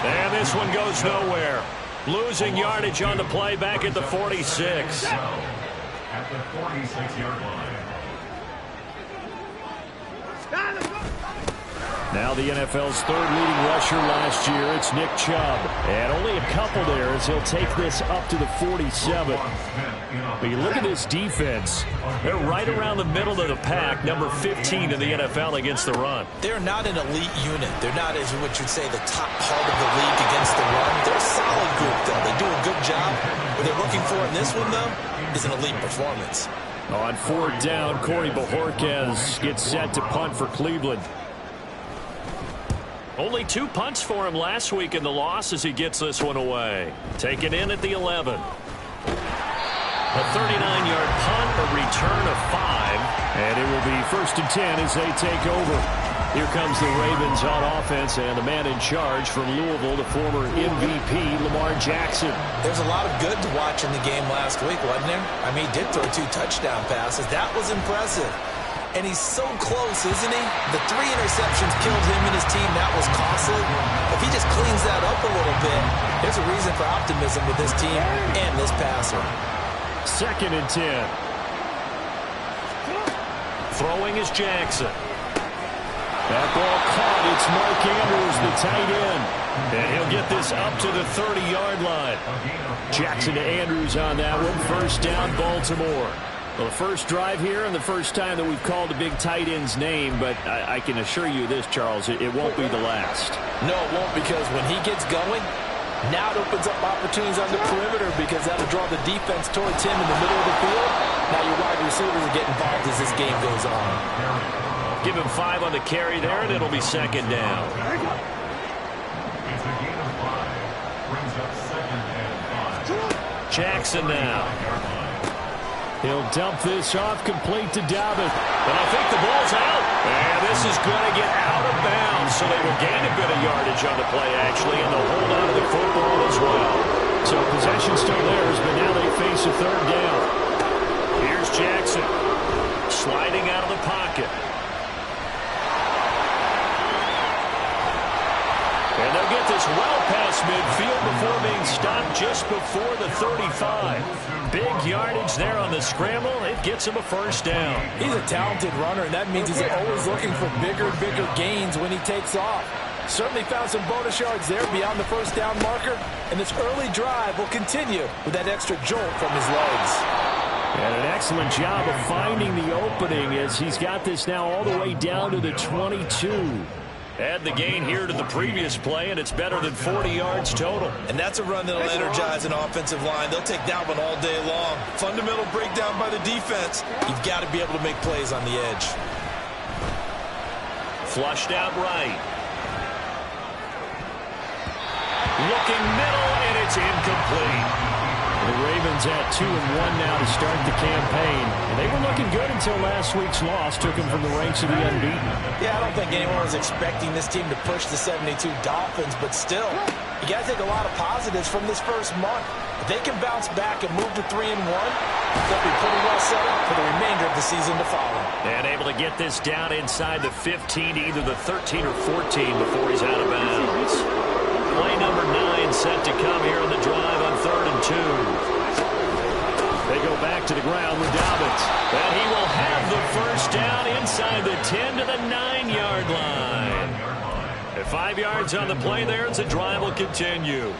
And this one goes nowhere. Losing yardage on the play back at the 46.
At the 46-yard line.
Now the NFL's third leading rusher last year, it's Nick Chubb. And only a couple there as he'll take this up to the 47. But you look at this defense, they're right around the middle of the pack, number 15 in the NFL against the run.
They're not an elite unit. They're not, as what you'd say, the top part of the league against the run. They're a solid group, though. They do a good job. What they're looking for in this one, though, is an elite performance.
On 4th down, Corey Bojorquez gets set to punt for Cleveland.
Only 2 punts for him last week in the loss as he gets this one away. Taken in at the 11. A 39-yard punt, a return of 5.
And it will be 1st and 10 as they take over. Here comes the Ravens on offense, and the man in charge from Louisville, the former MVP, Lamar Jackson.
There's a lot of good to watch in the game last week, wasn't there? I mean, he did throw 2 touchdown passes. That was impressive. And he's so close, isn't he? The 3 interceptions killed him and his team. That was costly. If he just cleans that up a little bit, there's a reason for optimism with this team and this passer.
2nd and 10.
Throwing is Jackson.
That ball caught. It's Mark Andrews, the tight end. And he'll get this up to the 30-yard line. Jackson to Andrews on that one. 1st down, Baltimore. Well, the first drive here and the first time that we've called a big tight end's name, but I can assure you this, Charles, it won't be the last.
No, it won't, because when he gets going, now it opens up opportunities on the perimeter because that'll draw the defense towards him in the middle of the field. Now your wide receivers will get involved as this game goes on.
Give him 5 on the carry there, and it'll be 2nd down.
It's a gain of 5. Brings up 2nd and 5.
Jackson now.
He'll dump this off, complete to Dobbin.
But I think the ball's out. And this is going to get out of bounds. So they will gain a bit of yardage on the play, actually, and they'll hold on to the football as well.
So possession still theirs, but now they face a 3rd down.
Here's Jackson. Sliding out of the pocket. And they'll get this well past midfield before being stopped just before the 35. Big yardage there on the scramble. It gets him a 1st down.
He's a talented runner, and that means he's always looking for bigger and bigger gains when he takes off. Certainly found some bonus yards there beyond the 1st down marker, and this early drive will continue with that extra jolt from his legs.
And an excellent job of finding the opening as he's got this now all the way down to the 22.
Add the gain here to the previous play, and it's better than 40 yards total.
And that's a run that'll energize an offensive line. They'll take that one all day long. Fundamental breakdown by the defense. You've got to be able to make plays on the edge.
Flushed out right. Looking middle, and it's incomplete.
The Ravens at 2-1 now to start the campaign. And they were looking good until last week's loss took them from the ranks of the unbeaten.
Yeah, I don't think anyone was expecting this team to push the 72 Dolphins, but still, you got to take a lot of positives from this first month. If they can bounce back and move to 3-1, they'll be pretty well set up for the remainder of the season to follow.
And able to get this down inside the 15 to either the 13 or 14 before he's out of bounds. Play number 9 set to come here on the drive on 3rd and 2. They go back to the ground with Dobbins. And he will have the first down inside the 10 to the 9-yard line. At 5 yards on the play there, as the drive will continue.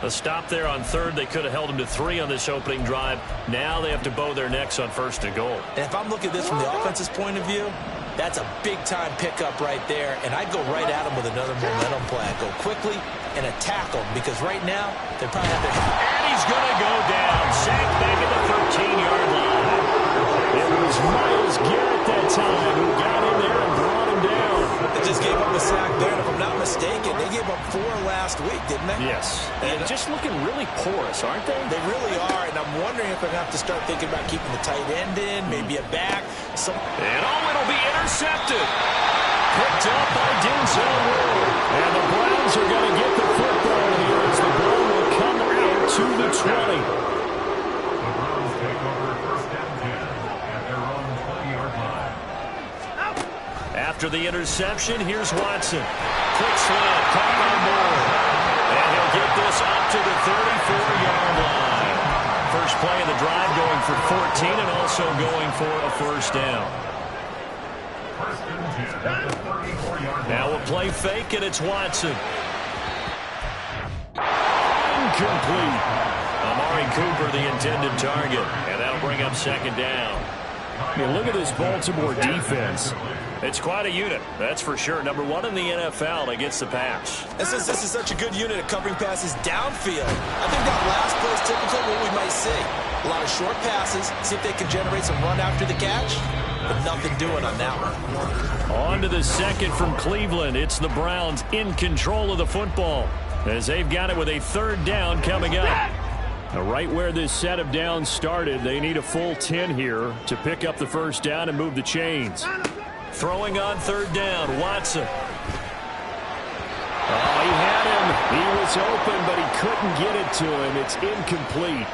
A stop there on 3rd. They could have held him to 3 on this opening drive. Now they have to bow their necks on 1st and goal.
And if I'm looking at this from the offense's point of view, that's a big-time pickup right there. And I'd go right at him with another momentum play. I'd go quickly and attack him because right now they probably have their...
And he's going to go down. Sacked back at the 13-yard line.
It was Myles Garrett that time who got in there and brought him down.
They just gave up a sack there, and if I'm not mistaken, they gave up 4 last week, didn't they?
Yes. And just looking really porous, aren't they?
They really are, and I'm wondering if they're going to have to start thinking about keeping the tight end in, maybe a back.
And it'll be intercepted. Picked up by Denzel Ward. And the Browns are going to get the football here as the ball will come out to the 20.
The Browns take over 1st and 10 at their own 20-yard line.
After the interception, here's Watson. Quick slant, caught by Moore. And he'll get this up to the 34-yard line. First play of the drive going for 14 and also going for a first down.
1st and 10 at the 34-yard line.
Now a play fake, and it's Watson. Incomplete. Amari Cooper, the intended target. And that'll bring up 2nd down.
I mean, look at this Baltimore defense.
It's quite a unit, that's for sure. Number 1 in the NFL against the pass.
And since this is such a good unit at covering passes downfield, I think that last play is typically what we might see. A lot of short passes, see if they can generate some run after the catch, but nothing doing on that one.
On to the 2nd from Cleveland. It's the Browns in control of the football as they've got it with a 3rd down coming up.
Now, right where this set of downs started, they need a full 10 here to pick up the first down and move the chains.
Throwing on 3rd down, Watson.
Oh, he had him. He was open, but he couldn't get it to him. It's incomplete.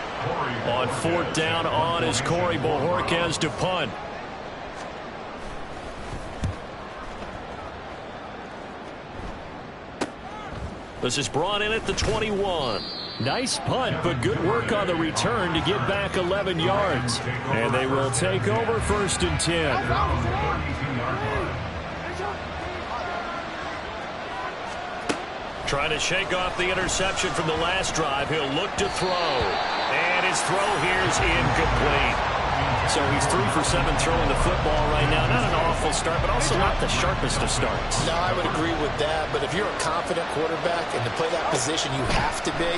On 4th down on is Corey Bojorquez to punt. This is brought in at the 21.
Nice punt, but good work on the return to get back 11 yards. And they will take over 1st and 10.
Trying to shake off the interception from the last drive. He'll look to throw. And his throw here is incomplete. So he's 3 for 7 throwing the football right now. Not an awful start, but also not the sharpest of starts.
No, I would agree with that. But if you're a confident quarterback and to play that position you have to be,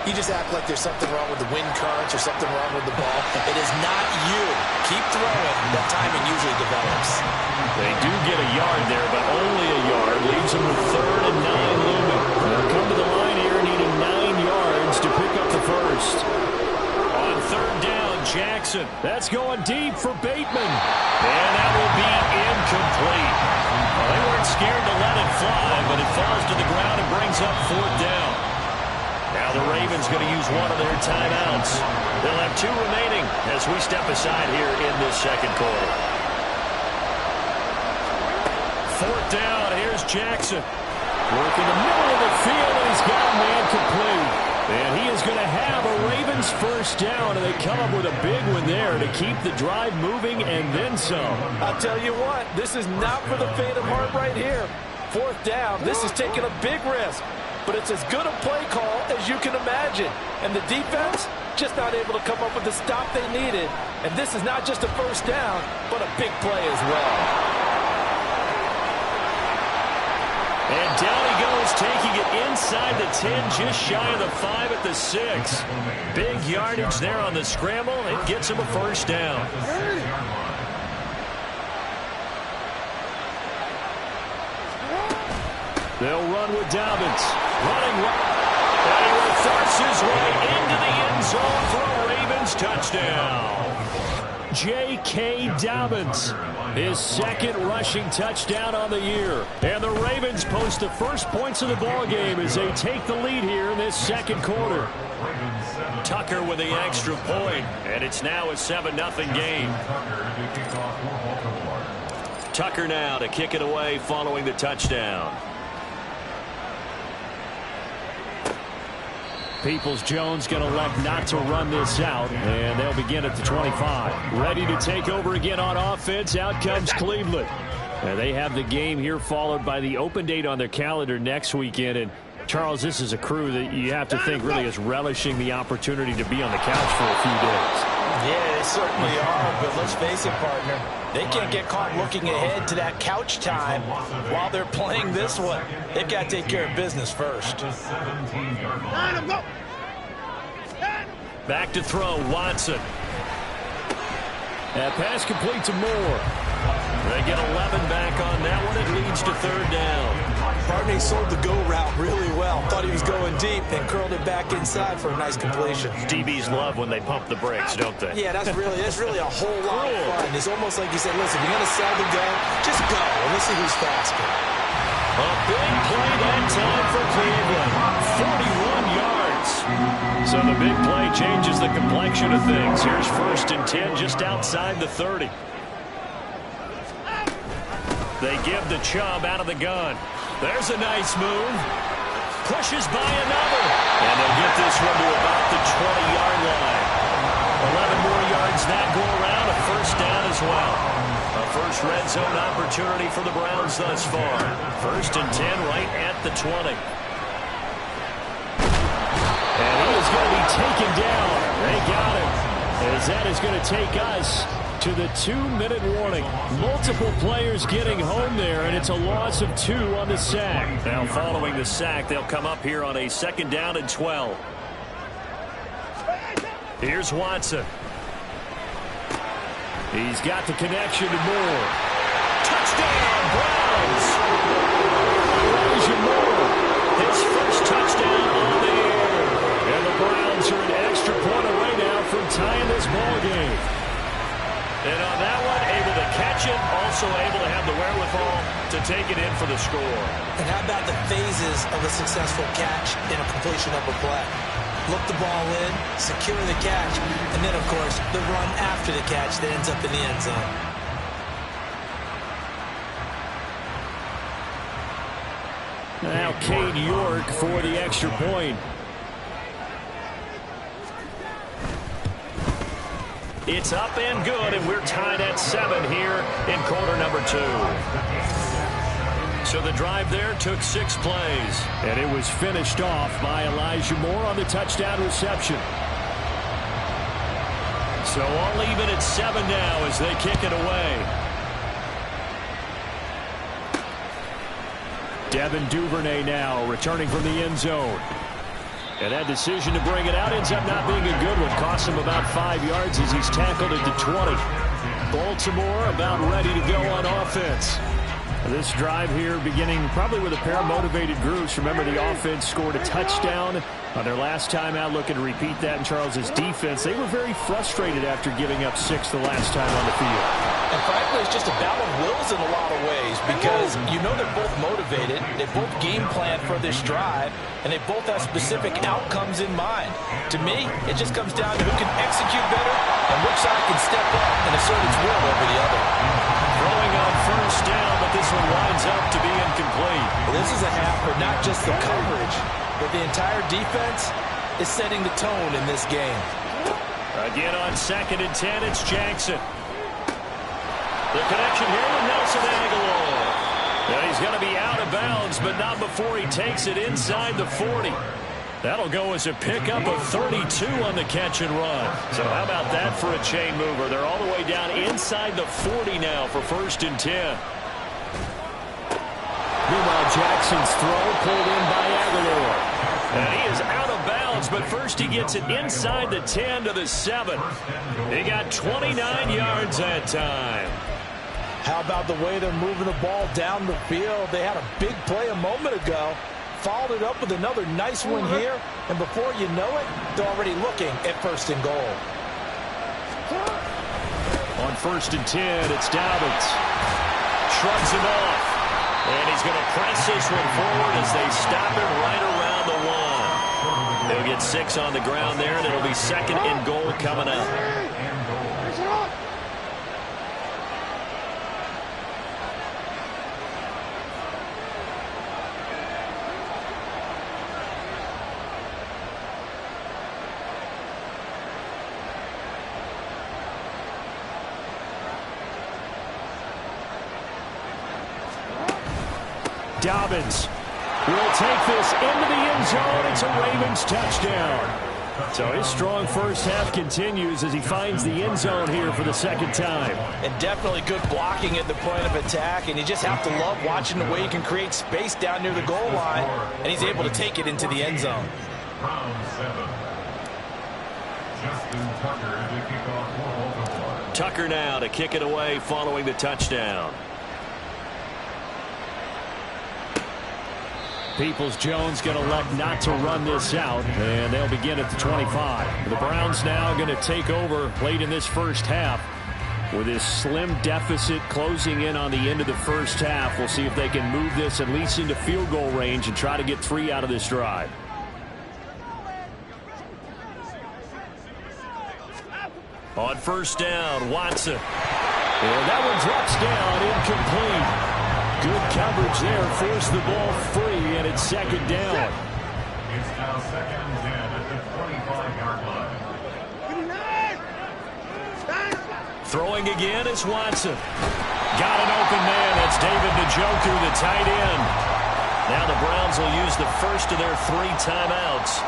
you just act like there's something wrong with the wind currents or something wrong with the ball. It is not you. Keep throwing. That timing usually develops.
They do get a yard there, but only a yard. Leaves them with 3rd and 9 looming.
They'll come to the line here needing 9 yards to pick up the first.
On 3rd down, Jackson. That's going deep for Bateman. And that will be incomplete. Well, they weren't scared to let it fly, but it falls to the ground and brings up 4th down. Now the Ravens going to use one of their timeouts. They'll have 2 remaining as we step aside here in this 2nd quarter. 4th down, here's Jackson.
Work in the middle of the field, and he's got a man complete. And he is going to have a Ravens first down, and they come up with a big one there to keep the drive moving and then some.
I'll tell you what, this is not for the faint of heart right here. 4th down, this is taking a big risk. But it's as good a play call as you can imagine. And the defense just not able to come up with the stop they needed. And this is not just a first down, but a big play as well.
And down he goes, taking it inside the 10, just shy of the 5 at the 6. Big yardage there on the scramble. It gets him a first down.
They'll run with Dobbins. Running. And he will force his way into the end zone for a Ravens touchdown. J.K. Dobbins, his second rushing touchdown on the year. And the Ravens post the first points of the ballgame as they take the lead here in this second quarter. Tucker with the extra point, and it's now a 7-0 game. Tucker now to kick it away following the touchdown. Peoples-Jones going to elect not to run this out, and they'll begin at the 25. Ready to take over again on offense. Out comes Cleveland. And they have the game here followed by the open date on their calendar next weekend. And Charles, this is a crew that you have to think really is relishing the opportunity to be on the couch for a few days.
Yeah, they certainly are, but let's face it, partner. They can't get caught looking ahead to that couch time while they're playing this one. They've got to take care of business first.
Back to throw, Watson. That pass complete to Moore. They get 11 back on that one. It leads to third down.
Barney sold the go route really well. Thought he was going deep and curled it back inside for a nice completion.
DBs love when they pump the brakes, don't they?
Yeah, that's really a whole lot of fun. It's almost like you said, listen, if you're going to sell the gun, just go, and let's see who's faster.
A big play that time for Cleveland. 41 yards. So the big play changes the complexion of things. Here's 1st and 10 just outside the 30. They give the Chubb out of the gun. There's a nice move. Pushes by another. And they'll get this one to about the 20-yard line. 11 more yards that go around. A first down as well. A first red zone opportunity for the Browns thus far. 1st and 10 right at the 20. And he is going to be taken down. They got him. As that is going to take us to the 2-minute warning. Multiple players getting home there, and it's a loss of 2 on the sack. Now following the sack, they'll come up here on a 2nd down and 12. Here's Watson. He's got the connection to Moore. Touchdown, Browns! Elijah Moore, his first touchdown on the year. And the Browns are an extra point away now from tying this ball game. And on that one, able to catch it, also able to have the wherewithal to take it in for the score.
And how about the phases of a successful catch in a completion of a play? Look the ball in, secure the catch, and then, of course, the run after the catch that ends up in the end zone.
Now Cade York for the extra point. It's up and good, and we're tied at 7 here in quarter number 2. So the drive there took 6 plays, and it was finished off by Elijah Moore on the touchdown reception. So all even at 7 now as they kick it away. Devin Duvernay now returning from the end zone. And that decision to bring it out ends up not being a good one. Costs him about 5 yards as he's tackled at the 20. Baltimore about ready to go on offense. This drive here beginning probably with a pair of motivated groups. Remember, the offense scored a touchdown on their last time out. Looking to repeat that in Charles's defense. They were very frustrated after giving up 6 the last time on the field.
And frankly, it's just a battle of wills in a lot of ways because you know they're both motivated. They both game plan for this drive, and they both have specific outcomes in mind. To me, it just comes down to who can execute better and which side can step up and assert its will over the other.
Throwing on first down, but this one winds up to be incomplete.
Well, this is a half for not just the coverage, but the entire defense is setting the tone in this game.
Again on 2nd and 10, it's Jackson. The connection here with Nelson Aguilar. Now he's going to be out of bounds, but not before he takes it inside the 40. That'll go as a pickup of 32 on the catch and run. So how about that for a chain mover? They're all the way down inside the 40 now for 1st and 10. Meanwhile, Jackson's throw pulled in by Aguilar. And he is out of bounds, but first he gets it inside the 10 to the 7. He got 29 yards that time.
How about the way they're moving the ball down the field? They had a big play a moment ago. followed it up with another nice one here, and before you know it, they're already looking at 1st and goal.
On 1st and 10, it's Dobbins. Shrugs him off. And he's going to press this one forward as they stop him right around the 1. They'll get 6 on the ground there, and it'll be 2nd and goal coming up. Dobbins will take this into the end zone. It's a Ravens touchdown. So his strong first half continues as he finds the end zone here for the 2nd time.
And definitely good blocking at the point of attack, and you just have to love watching the way he can create space down near the goal line, and he's able to take it into the end zone.
Round 7. Justin Tucker to kick off for Baltimore.
Tucker now to kick it away following the touchdown. Peoples-Jones going to elect not to run this out, and they'll begin at the 25. The Browns now going to take over late in this first half with this slim deficit closing in on the end of the first half. We'll see if they can move this at least into field goal range and try to get 3 out of this drive. On 1st down, Watson. And that one drops down, incomplete. Good coverage there, forced the ball free, and it's 2nd down.
It's now 2nd and 10 at the 25-yard line.
Throwing again is Watson. Got an open man. That's David Njoku, the tight end. Now the Browns will use the first of their 3 timeouts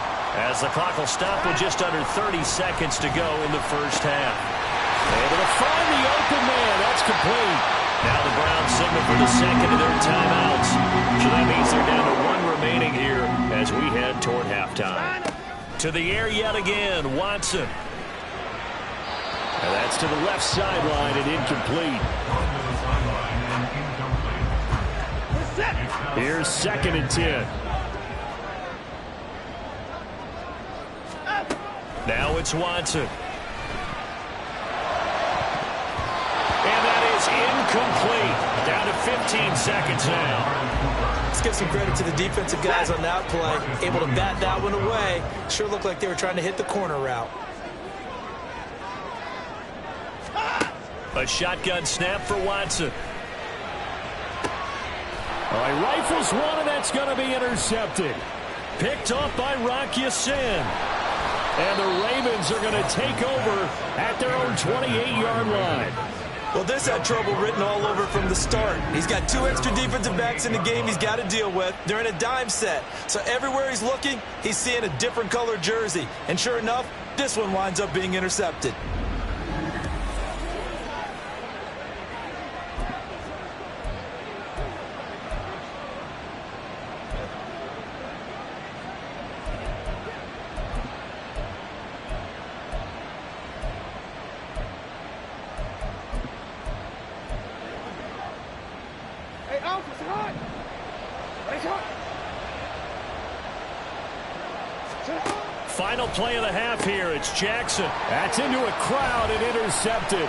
as the clock will stop with just under 30 seconds to go in the first half. Able to find the open man. That's complete. Now the Browns signal for the 2nd of their timeouts. So that means they're down to 1 remaining here as we head toward halftime. To the air yet again, Watson. And that's to the left sideline and incomplete. Here's 2nd and 10. Now it's Watson. Incomplete. Down to 15 seconds now.
Let's give some credit to the defensive guys on that play. Able to bat that one away. Sure looked like they were trying to hit the corner route.
A shotgun snap for Watson. All right, rifles one, and that's going to be intercepted. Picked off by Rock Ya-Sin. And the Ravens are going to take over at their own 28-yard line.
Well, this had trouble written all over from the start. He's got 2 extra defensive backs in the game he's got to deal with. They're in a dime set. So everywhere he's looking, he's seeing a different color jersey. And sure enough, this one winds up being intercepted.
Final play of the half here. It's Jackson. That's into a crowd and intercepted.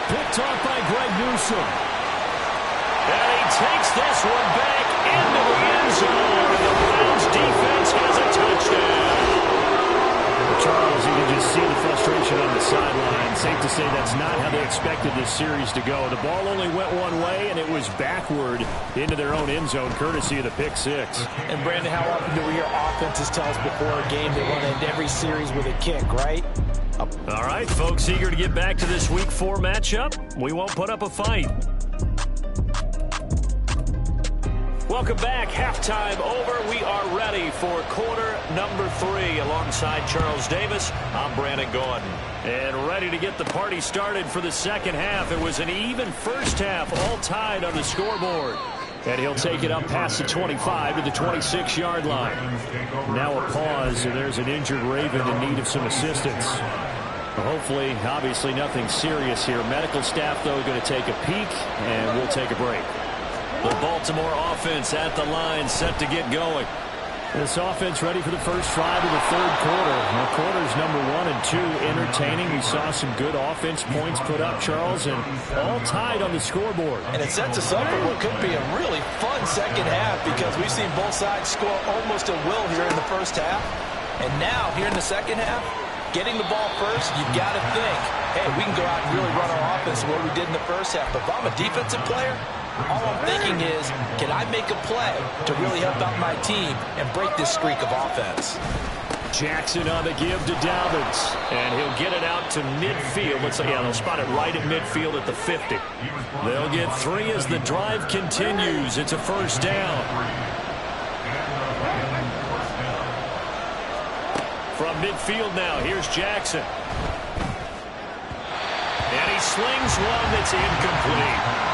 Picked off by Greg Newsome. And he takes this one back into the end zone. And the Browns defense has a touchdown. Charles, you can just see the frustration on the sideline. Safe to say that's not how they expected this series to go. The ball only went one way, and it was backward into their own end zone, courtesy of the pick 6.
And, Brandon, how often do we hear offenses tell us before a game they want to end every series with a kick, right?
All right, folks, eager to get back to this Week 4 matchup. We won't put up a fight. Welcome back. Halftime over. We are ready for quarter number 3. Alongside Charles Davis, I'm Brandon Gordon. And ready to get the party started for the second half. It was an even first half, all tied on the scoreboard. And he'll take it up past the 25 to the 26-yard line. Now a pause, and there's an injured Raven in need of some assistance. Hopefully, obviously nothing serious here. Medical staff, though, going to take a peek, and we'll take a break. The Baltimore offense at the line, set to get going. This offense ready for the first drive of the third quarter. Now, quarters number 1 and 2 entertaining. We saw some good offense points put up, Charles, and all tied on the scoreboard.
And it sets us up for what could be a really fun second half because we've seen both sides score almost at will here in the first half. And now, here in the second half, getting the ball first, you've got to think, hey, we can go out and really run our offense the way we did in the first half. But if I'm a defensive player, all I'm thinking is, can I make a play to really help out my team and break this streak of offense?
Jackson on the give to Dobbins, and he'll get it out to midfield. Let's say, yeah, they'll spot it right at midfield at the 50. They'll get 3 as the drive continues. It's a first down. From midfield now, here's Jackson. And he slings one that's incomplete.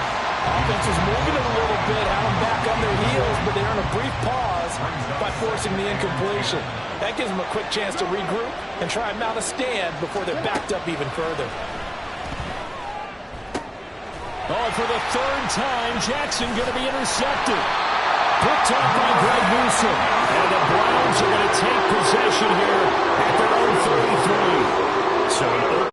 Offense was moving it a little bit, had them back on their heels, but they earn a brief pause by forcing the incompletion. That gives them a quick chance to regroup and try and mount a stand before they're backed up even further.
Oh, for the third time, Jackson going to be intercepted. Picked up by Greg Newsome. And the Browns are going to take possession here at their own 33. So